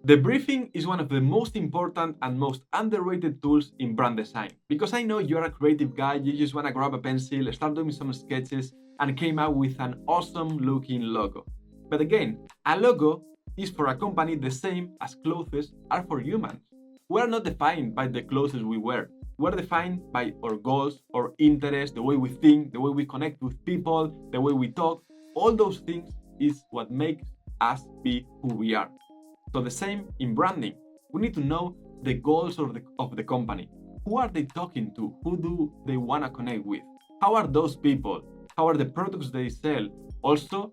The briefing is one of the most important and most underrated tools in brand design, because I know you're a creative guy, you just want to grab a pencil, start doing some sketches, and came out with an awesome looking logo. But again, a logo is for a company the same as clothes are for humans. We are not defined by the clothes we wear. We're defined by our goals, our interests, the way we think, the way we connect with people, the way we talk. All those things is what makes us be who we are. So the same in branding. We need to know the goals of the company. Who are they talking to? Who do they want to connect with? How are those people? How are the products they sell? Also,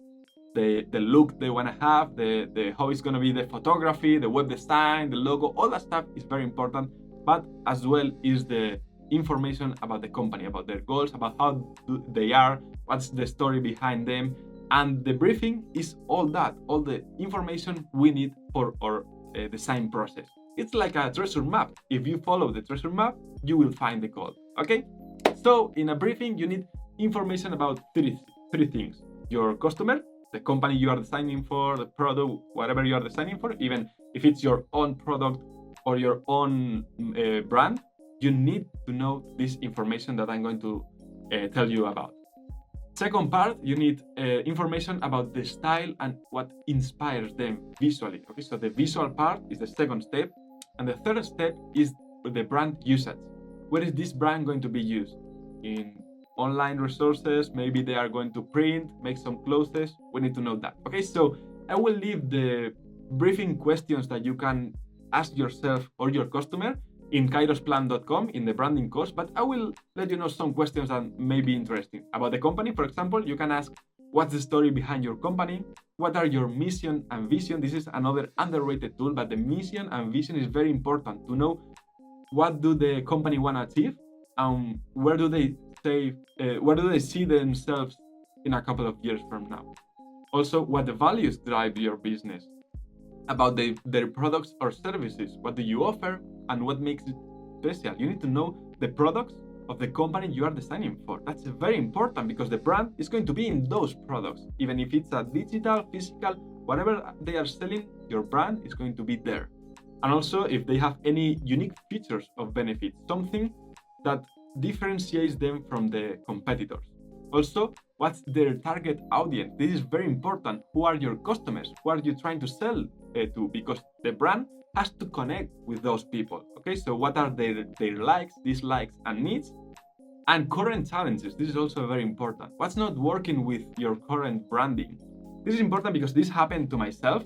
the look they want to have, the how it's going to be the photography, the web design, the logo, all that stuff is very important. But as well is the information about the company, about their goals, about how they are, what's the story behind them, and the briefing is all that, all the information we need for our design process. It's like a treasure map. If you follow the treasure map, you will find the gold. Okay? So in a briefing, you need information about three things: your customer, the company you are designing for, the product, whatever you are designing for, even if it's your own product or your own brand, you need to know this information that I'm going to tell you about. Second part, you need information about the style and what inspires them visually. Okay, so the visual part is the second step, and the third step is the brand usage. Where is this brand going to be used? In online resources, maybe they are going to print, make some clothes. We need to know that. Okay, so I will leave the briefing questions that you can ask yourself or your customer in kairosplan.com in the branding course, but I will let you know some questions that may be interesting. About the company, for example, you can ask, what's the story behind your company? What are your mission and vision? This is another underrated tool, but the mission and vision is very important to know what do the company want to achieve and where do they see themselves in a couple of years from now. Also, what the values drive your business, about their products or services. What do you offer and what makes it special? You need to know the products of the company you are designing for. That's very important because the brand is going to be in those products. Even if it's a digital, physical, whatever they are selling, your brand is going to be there. And also if they have any unique features of benefit, something that differentiates them from the competitors. Also, what's their target audience? This is very important. Who are your customers? Who are you trying to sell to? Because the brand has to connect with those people. Okay, so what are their likes, dislikes, and needs? And current challenges. This is also very important. What's not working with your current branding? This is important because this happened to myself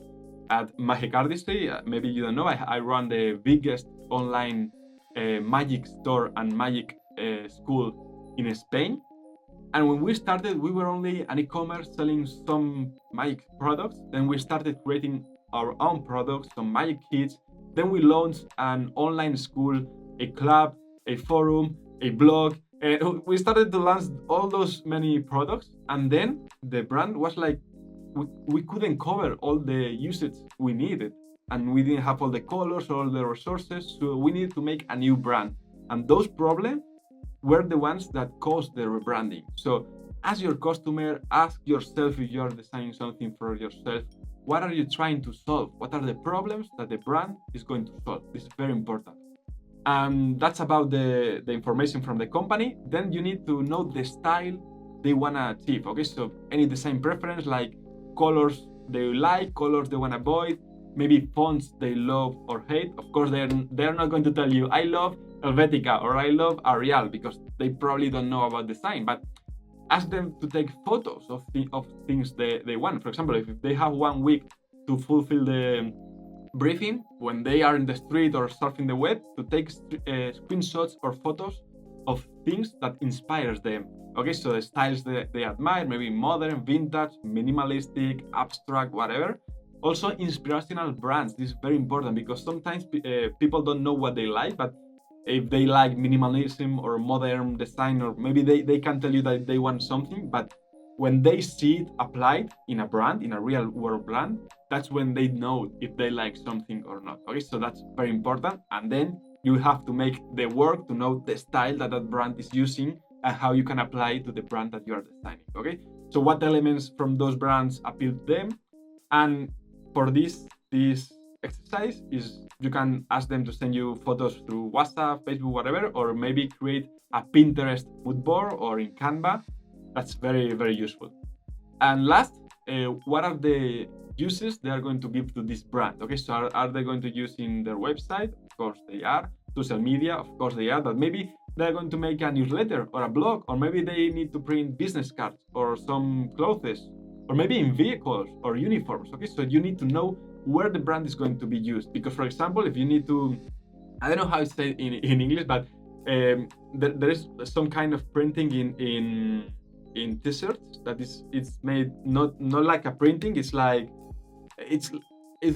at Magic Artistry. Maybe you don't know, I run the biggest online magic store and magic school in Spain. And when we started, we were only an e-commerce selling some magic products. Then we started creating our own products, some magic kits. Then we launched an online school, a club, a forum, a blog. We started to launch all those many products. And then the brand was like, we couldn't cover all the usage we needed. And we didn't have all the colors, all the resources. So we needed to make a new brand. And those problems were the ones that caused the rebranding. So as your customer, ask yourself, if you're designing something for yourself, what are you trying to solve? What are the problems that the brand is going to solve? This is very important. That's about the information from the company. Then you need to know the style they want to achieve. Okay, so any design preference, like colors they like, colors they want to avoid, maybe fonts they love or hate. Of course, they're not going to tell you, I love Helvetica or I love Arial, because they probably don't know about design. But ask them to take photos of things they want. For example, if they have 1 week to fulfill the briefing, when they are in the street or surfing the web, to take screenshots or photos of things that inspires them. Okay, so the styles they admire, maybe modern, vintage, minimalistic, abstract, whatever. Also, inspirational brands. This is very important because sometimes people don't know what they like, but if they like minimalism or modern design, or maybe they can tell you that they want something, but when they see it applied in a brand, in a real world brand, that's when they know if they like something or not. Okay, so that's very important. And then you have to make the work to know the style that that brand is using and how you can apply it to the brand that you are designing. Okay, so what elements from those brands appeal to them? And for this exercise is you can ask them to send you photos through WhatsApp, Facebook, whatever, or maybe create a Pinterest mood board or in Canva. That's very, very useful. And last, what are the uses they are going to give to this brand? Okay, so are they going to use in their website? Of course they are. Social media, of course they are. But maybe they're going to make a newsletter or a blog, or maybe they need to print business cards or some clothes, or maybe in vehicles or uniforms. Okay, so you need to know where the brand is going to be used. Because, for example, if you need to, I don't know how it's said in English, but there is some kind of printing in t-shirts that it's made not like a printing. It's like it's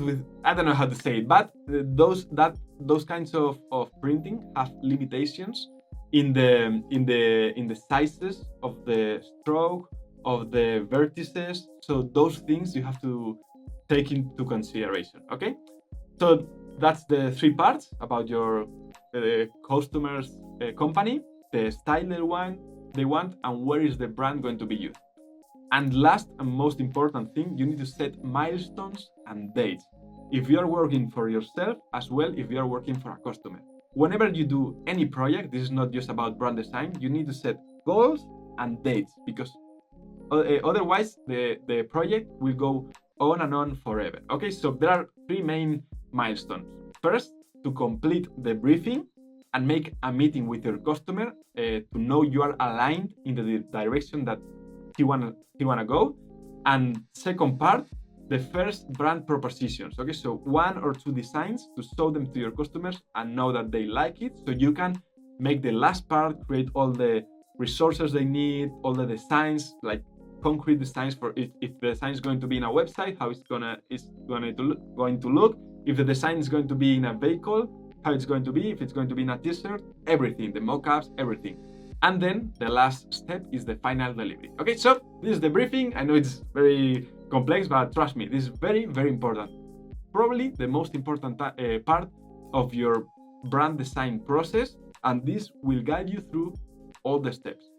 with, I don't know how to say it, but those kinds of printing have limitations in the sizes of the stroke, of the vertices. So those things you have to take into consideration. Okay, so that's the three parts about your customers company: the style they want, and where is the brand going to be used. And last and most important thing, you need to set milestones and dates. If you are working for yourself, as well if you are working for a customer. Whenever you do any project, this is not just about brand design, you need to set goals and dates, because otherwise the project will go on and on forever. Okay, so there are three main milestones. First, to complete the briefing and make a meeting with your customer to know you are aligned in the direction that he wanna go. And second part, the first brand propositions. Okay, so 1 or 2 designs to show them to your customers and know that they like it, so you can make the last part, create all the resources they need, all the designs, like concrete designs for if the design is going to be in a website, how it's going to look, if the design is going to be in a vehicle, how it's going to be, if it's going to be in a t-shirt, everything, the mock-ups, everything. And then the last step is the final delivery. Okay, so this is the briefing. I know it's very complex, but trust me, this is very, very important. Probably the most important part of your brand design process, and this will guide you through all the steps.